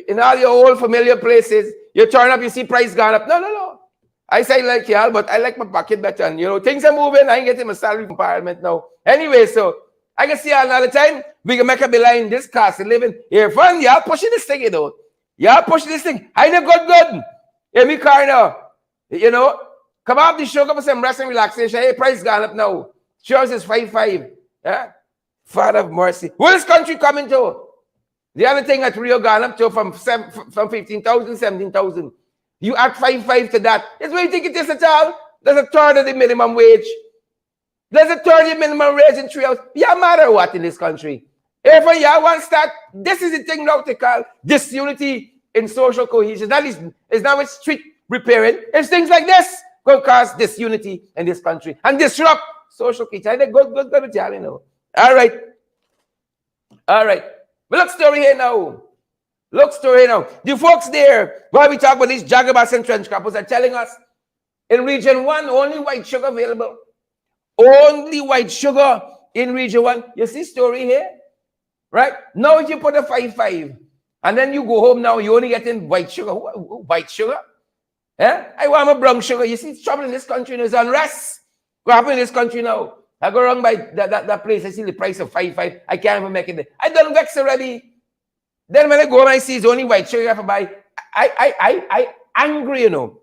in all your old familiar places, you turn up, you see price gone up. No. I say like y'all, but I like my pocket better. And, you know, things are moving. I ain't getting my salary from Parliament now. Anyway, so I can see y'all another time. We can make a beeline this cost of living. Here, fun, y'all pushing this thing, you know. Y'all pushing this thing. I know good. Hey, me car now. You know, come off the show, come for some rest and relaxation. Hey, price gone up now. Yours is 5.5. Yeah? Father of mercy. Where is country coming to? The other thing at Rio gone up to from 15,000, 17,000. You add 5.5 to that. That's what you think it is at all? There's a third of the minimum wage. There's a third of the minimum wage in 3 hours. Yeah, matter what in this country. If y'all want to start, this is the thing now to call disunity in social cohesion. That is now a street repairing. It's things like this going to cause disunity in this country and disrupt social cohesion. Good with y'all, you know. All right. But look story here now. The folks there, while we talk about these jagabas and trench coppers, are telling us in region 1, only white sugar available. Only white sugar in region 1. You see story here? Right? Now if you put a 5.5 and then you go home now, you only getting white sugar. White sugar? I want my brown sugar. You see trouble in this country. There's unrest. What happened in this country now? I go wrong by that place. I see the price of 5.5. I can't even make it. I done vex already. Then when I go and I see it's only white sugar I have to buy, I angry, you know.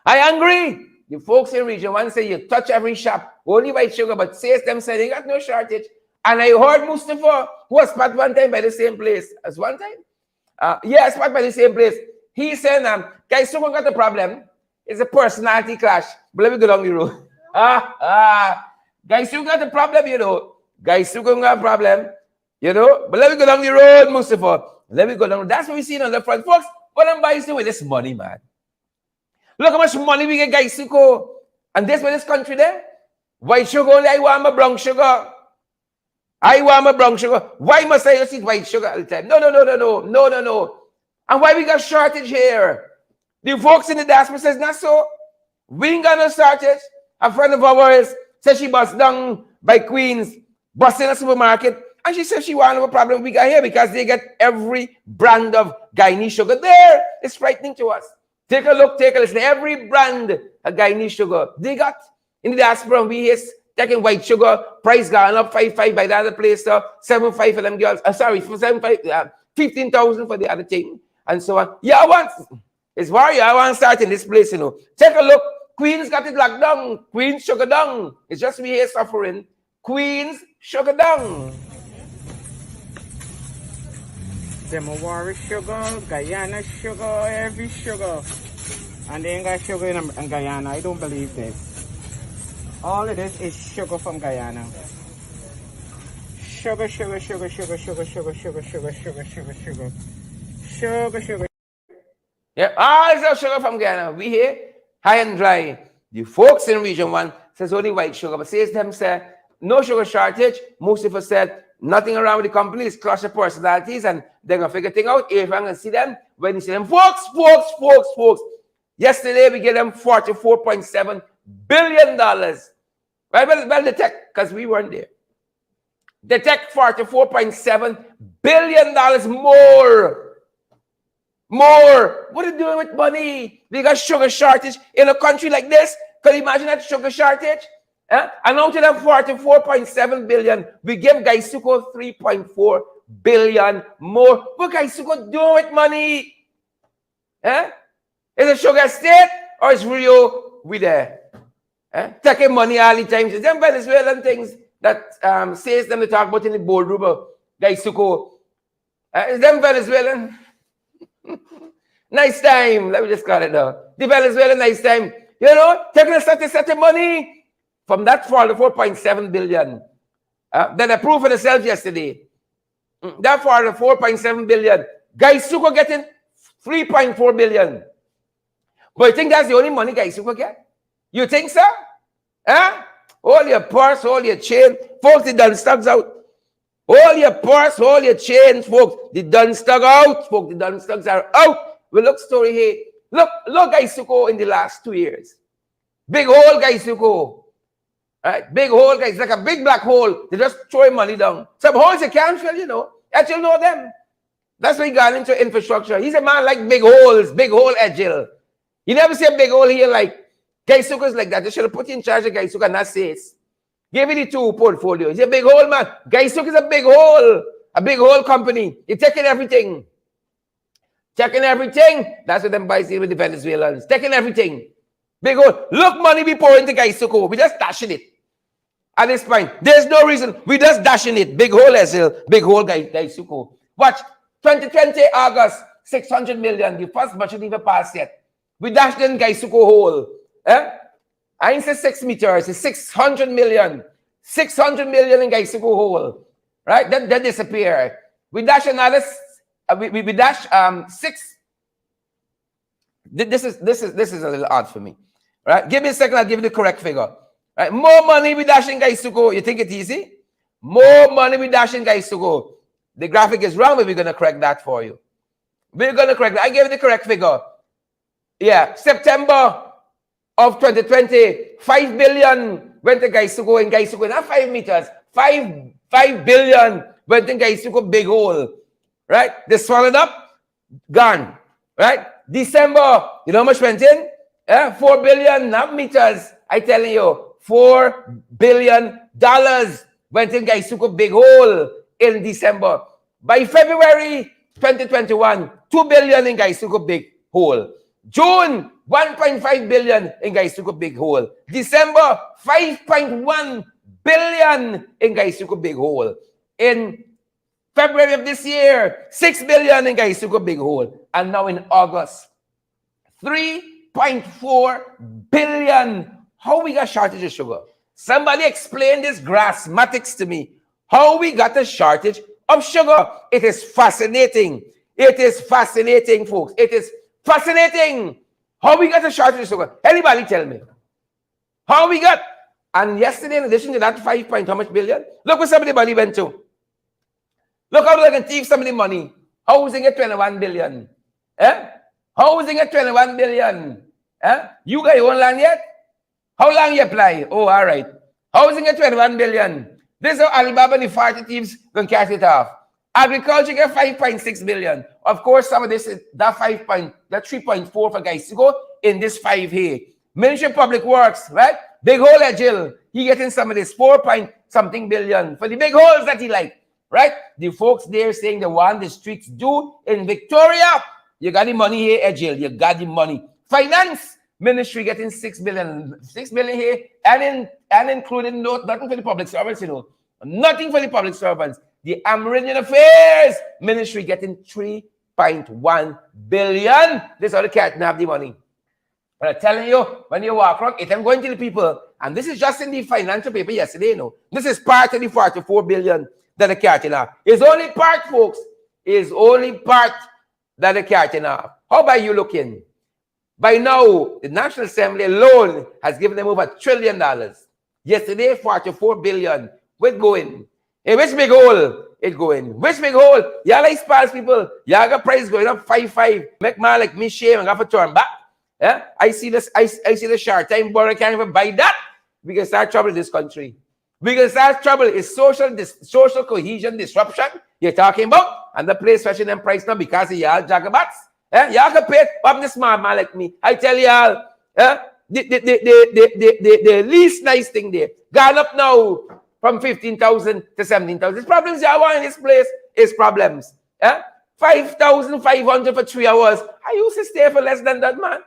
I angry. The folks in region 1 say you touch every shop, only white sugar, but says them say they got no shortage. And I heard Mustafa, who was spot one time by the same place as one time. Yeah, spot by the same place. He said, guys, someone got a problem. It's a personality clash. But let me go down the road. Guys, you got a problem, you know. Guys, you got a problem. You know, but let me go down the road, Mustafa. Let me go down. That's what we see on the front. Folks, what I'm buying with this money, man. Look how much money we get, guys. And this with this country there? White sugar only, I want my brown sugar. I want my brown sugar. Why must I just eat white sugar all the time? No. And why we got shortage here? The folks in the diaspora says, not so. We ain't got no shortage. A friend of ours said she bust down by Queens, bust in a supermarket, and she said she want no problem we got here because they get every brand of Guyanese sugar there. It's frightening to us. Take a look, take a listen. Every brand of Guyanese sugar they got in the diaspora. We is taking white sugar, price gone up 5.5 by the other place, 7.5 for them girls. Sorry, for 7.5, 15,000 for the other thing, and so on. Yeah, I want. It's worry. I want to start in this place, you know. Take a look. Queens got it locked down. Queens sugar down. It's just we here suffering. Queens sugar down. Them worry sugar, Guyana sugar, every sugar. And they ain't got sugar in Guyana. I don't believe this. All of this is sugar from Guyana. Sugar. Yeah, all this sugar from Guyana. We here, high and dry. The folks in Region 1 says only white sugar. But says them say, no sugar shortage. Most of us said, nothing around with the companies, clash of personalities, and they're going to figure things out. If I'm going to see them, when you see them, folks. Yesterday, we gave them $44.7 billion. Right, well, the tech, because we weren't there. The tech, $44.7 billion more. What are you doing with money? We got sugar shortage in a country like this. Can you imagine that sugar shortage? And out of that 44.7 billion, we give Gaisuco 3.4 billion more. What Gaisuco doing with money? Is it sugar state or is Rio we there? Taking money all the time. It's them Venezuelan things that says them to talk about in the boardroom. Gaisuco. Is them Venezuelan? Nice time. Let me just call it now. The Venezuelan nice time. You know, taking a certain money from that 4.7 billion that approved for themselves yesterday. That 4.7 billion. Gaisuco getting 3.4 billion. But you think that's the only money Gaisuco get? You think so? All your purse, all your chain. Folks, they done stocks out. All your purse, all your chains, folks, they done stuck out. Folks, the done stocks are out. Well, look, story here. Look, Gaisuco in the last 2 years. Big hole, Gaisuco. Right? Big hole, guys. It's like a big black hole. They just throwing money down. Some holes you can't fill, you know. Agile know them. That's why he got into infrastructure. He's a man like big holes, big hole Agile. You never see a big hole here like Gaisuco's like that. They should have put you in charge of Gaisuco and not says. Give me the two portfolio. He's a big hole, man. Gaisuco is a big hole company. You're taking everything. Checking everything. That's what them boys deal with the Venezuelans. Taking everything. Big hole. Look, money we pour into Gaisuco. We just dashing it. At this point, there's no reason. We just dashing it. Big hole Ezil. Big hole Gaisuco. Watch. 2020 August. 600 million. The first budget even passed yet. We dashed in Gaisuco hole. I ain't say 6 meters. It's 600 million. 600 million in Gaisuco hole. Right? That disappear. We dash another. We dash 6. This is a little odd for me. Right? Give me a second. I'll give you the correct figure. Right? More money we dash in Gaisuco. You think it's easy? More money we dash in Gaisuco. The graphic is wrong, but we're gonna correct that for you. We're gonna correct that. I gave you the correct figure. Yeah, September of 2020, 5 billion went to Gaisuco in Gaisuco. Not 5 meters. 5 billion went in Gaisuco big hole. Right? They swallowed up, gone. Right? December, you know how much went in? 4 billion, not meters. I telling you, $4 billion went in Gaisuco big hole in December. By February 2021, 2 billion in Gaisuco big hole. June, 1.5 billion in Gaisuco big hole. December, 5.1 billion in Gaisuco big hole. In February of this year, 6 billion in Gaisuco big hole. And now in August, 3.4 billion. How we got shortage of sugar? Somebody explain this grassmatics to me. How we got a shortage of sugar? It is fascinating. It is fascinating, folks. It is fascinating. How we got a shortage of sugar? Anybody tell me? How we got? And yesterday, in addition to that 5 point how much billion, look where some of the money went to. Look how they can take some of the money. Housing at 21 billion. Eh? Housing at 21 billion. Eh? You got your own land yet? How long you apply? Oh, all right. Housing at 21 billion. This is how Alibaba and the 40 thieves can catch it off. Agriculture get 5.6 billion. Of course, some of this is that 3.4 for guys to go in this 5 here. Ministry of Public Works, right? Big hole at Jill. He getting some of this 4 point something billion for the big holes that he like, right? The folks there saying they want the streets do in Victoria. You got the money here at Jill. You got the money. Finance Ministry getting 6 billion here, and including nothing for the public servants, you know. Nothing for the public servants. The Amerindian Affairs Ministry getting 3.1 billion. This is how the cat have the money. But I'm telling you, when you walk around, I'm going to the people, and this is just in the financial paper yesterday, you know. This is part of the 44 billion that the cat have. It's only part, folks. It's only part that the cat have. How about you looking? By now, the National Assembly alone has given them over $1 trillion. Yesterday, 44 billion. Where's going? Hey, which big hole it going? Which big hole? Y'all like spice people. Y'all got price going up 5.5. Make man like me shame and have to turn back. Yeah? I see this. I see the short time, but I can't even buy that. We can start trouble in this country. We can start trouble. It's social cohesion disruption you're talking about, and the place fetching them price now because of y'all jagabats. Yeah? Y'all can pay up the smart man like me. I tell y'all, yeah? The least nice thing there gone up now from 15,000 to 17,000. There's problems y'all want in this place. It's problems. Yeah? 5,500 for 3 hours. I used to stay for less than that, man.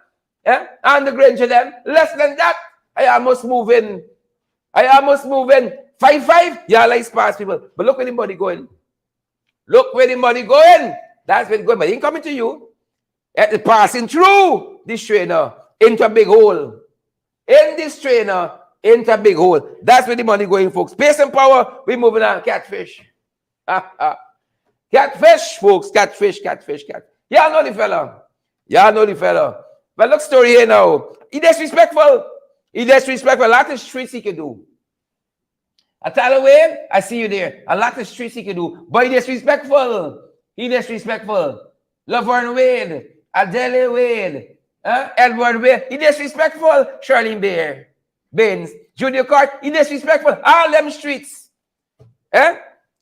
Yeah? And the Grange to them, less than that. I almost move in. 5.5. Y'all like sparse people. But look where the money going. Look where the money going. That's where it's going. But it ain't coming to you. It's passing through this trainer into a big hole. In this trainer, into a big hole. That's where the money going, folks. Pace and power, we're moving on. Catfish. Catfish, folks. Catfish. Y'all know the fella. But look, story here now. He disrespectful. A lot of streets he can do. I tell you, Wayne, I see you there. A lot of streets he can do. But he disrespectful. Laverne Wade. Adele Wade. Edward Wade. He disrespectful. Charlene Bear. Baines. Junior Cart. He disrespectful. All them streets.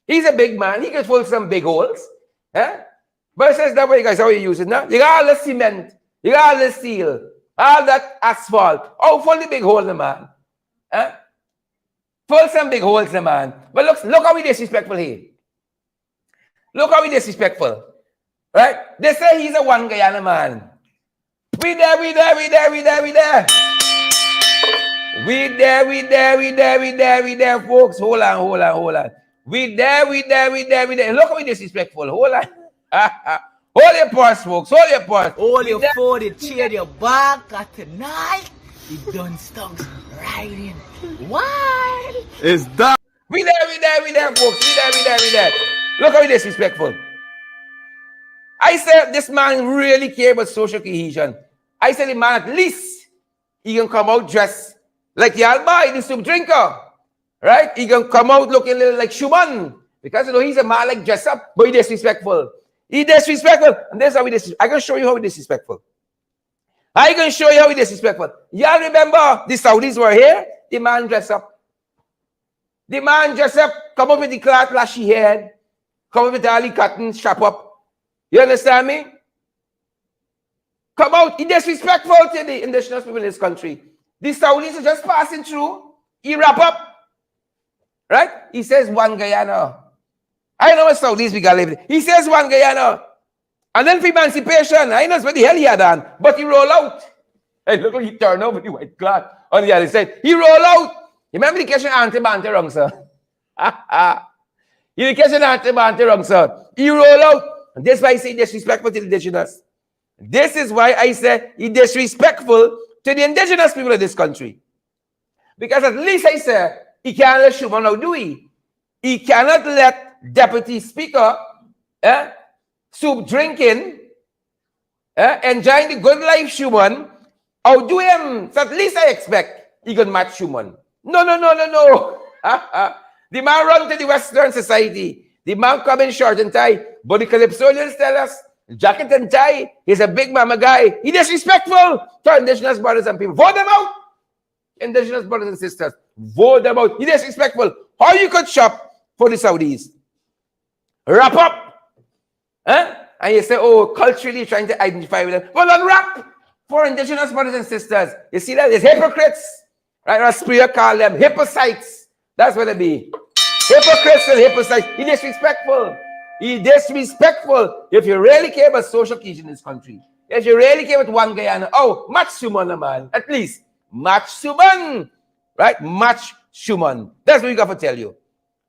He's a big man. He can fill some big holes. But it says that way, guys, how you use it now. You got all the cement. You got all the steel. All that asphalt. Oh, full the big hole, the man. Full some big holes, the man. But look how he disrespectful here. Look how he disrespectful. Right? They say he's a one Guyana man. We there. We there, folks. Hold on. We there. Look how he disrespectful. Hold on. Hold your purse, folks. Hold your phone and cheer your back. Got tonight. The done stocks riding. Why? Is that? We there, folks. We there. Look how he disrespectful. I said this man really care about social cohesion. I said the man at least he can come out dressed like y'all buy the soup drinker. Right? He can come out looking a little like Schumann. Because you know he's a man like dress up, but he disrespectful. And that's how he disrespectful. I can show you how he disrespectful. Y'all remember the Saudis were here? The man dress up. Come up with the cloth lashy head. Come up with all the cotton strap up. You understand me? Come out. He disrespectful to the indigenous people in this country. The Saudis are just passing through. He wrap up. Right? He says one Guyana. I know what Saudis we got live. He says one Guyana. And then for emancipation, I know what the hell he had done. But he roll out. Hey, look how he turn over the white cloth on the other side. He roll out. You remember the question anti-banter wrong, sir? You the question anti-banter wrong, sir. He roll out. And that's why I say disrespectful to the indigenous. This is why I say he disrespectful to the indigenous people of this country. Because at least I say he can't let Schumann out, do he? He cannot let Deputy Speaker soup drinking, enjoying the good life Schumann, outdo him. So at least I expect he could match Schumann. No. The man run to the Western society. The man come in short and tie. But the Calypsonians tell us, jacket and tie, he's a big mama guy. He disrespectful to indigenous brothers and people. Vote them out. Indigenous brothers and sisters. Vote them out. He disrespectful. How you could shop for the Saudis? Wrap up. Huh? And you say, oh, culturally trying to identify with them. Well, unwrap for indigenous brothers and sisters. You see that? It's hypocrites. Right? Or Spear call them hypocrites. That's what they be. Hypocrites and hypocrites. He disrespectful. He disrespectful. If you really care about social cohesion in this country, if you really care about one Guyana, oh, match Schumann, man. At least match Schumann. Right? Match Schumann. That's what we got to tell you.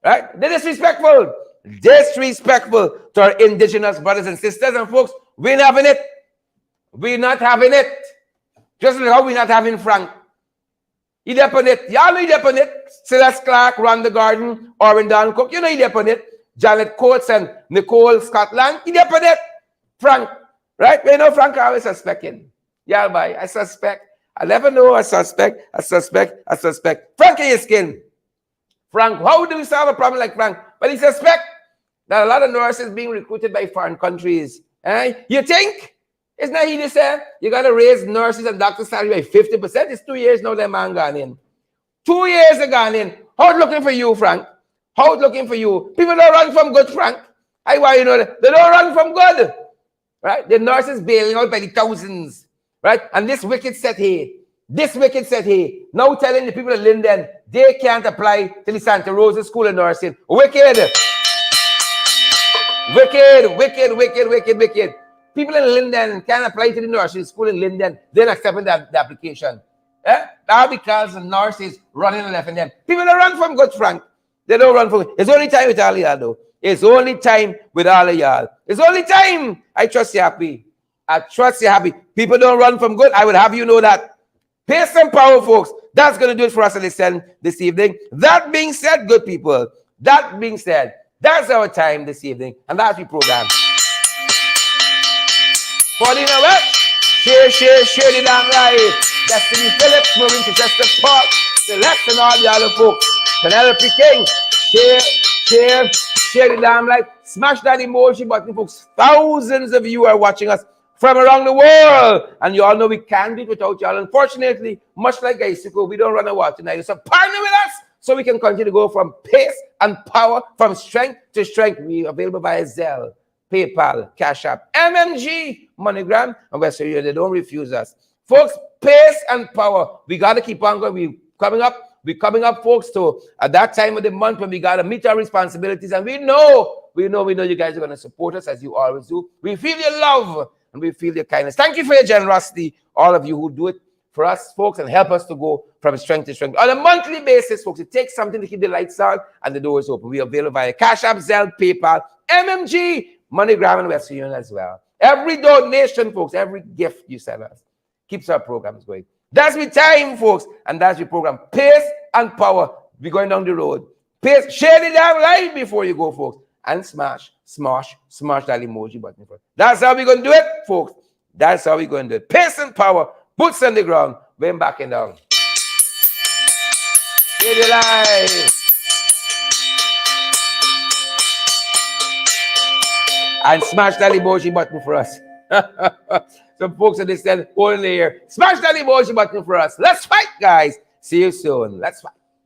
Right? They're disrespectful. Disrespectful to our indigenous brothers and sisters. And folks, we're not having it. We're not having it. Just like how we're not having Frank. He dep on it. Y'all know he dep on it. Celeste Clark, Ron the Garden, Orrin Don Cook. You know he dep on it. Janet Coates and Nicole Scotland. He dep on it. Frank. Right? You know Frank always suspecting. Yeah, boy. I suspect. I never know. I suspect. Frank in your skin. Frank, how do we solve a problem like Frank? But he suspect that a lot of nurses being recruited by foreign countries. You think? It's not he say you got to raise nurses and doctors' salary by 50%. It's 2 years now that man gone in. 2 years are gone in. How's looking for you, Frank? How's looking for you? People don't run from good, Frank. I want you to know that. They don't run from good. Right? The nurses bailing out by the thousands. Right? And this wicked set here. Now telling the people of Linden they can't apply to the Santa Rosa School of Nursing. Wicked. People in Linden can't apply to the nursing school in Linden. They're not accepting the application. Now because the nurses running and left in them. People don't run from good, Frank. They don't run from good. It's only time with all of y'all, though. It's only time with all of y'all. It's only time. I trust you happy. People don't run from good. I would have you know that. Pace and power, folks. That's going to do it for us this evening. That being said, good people. That's our time this evening. And that's the program. For you know what? Share the damn right. Destiny Phillips, moving to Chester Park. Select and all the other folks. Penelope King. Share the damn right. Smash that emoji button, folks. Thousands of you are watching us from around the world. And you all know we can't do it without y'all. Unfortunately, much like Gaisuko, we don't run a war tonight. So partner with us so we can continue to go from pace and power, from strength to strength. We are available via Zelle, PayPal, Cash App, MMG, MoneyGram, and Western Union. They don't refuse us. Folks, pace and power. We got to keep on going. We're coming up, folks, to at that time of the month when we got to meet our responsibilities. And we know you guys are going to support us as you always do. We feel your love and we feel your kindness. Thank you for your generosity, all of you who do it for us, folks, and help us to go from strength to strength. On a monthly basis, folks, it takes something to keep the lights on and the doors open. We are available via Cash App, Zelle, PayPal, MMG, MoneyGram, and Western Union as well. Every donation, folks, every gift you send us keeps our programs going. That's the time, folks, and that's the program. Pace and power. We're going down the road. Pace, share the damn light before you go, folks, and smash that emoji button. That's how we're going to do it, folks. That's how we're going to do it. Pace and power, boots on the ground, when backing down. Share the light. And smash that emoji button for us. Some folks understand only here. Smash that emoji button for us. Let's fight, guys. See you soon. Let's fight.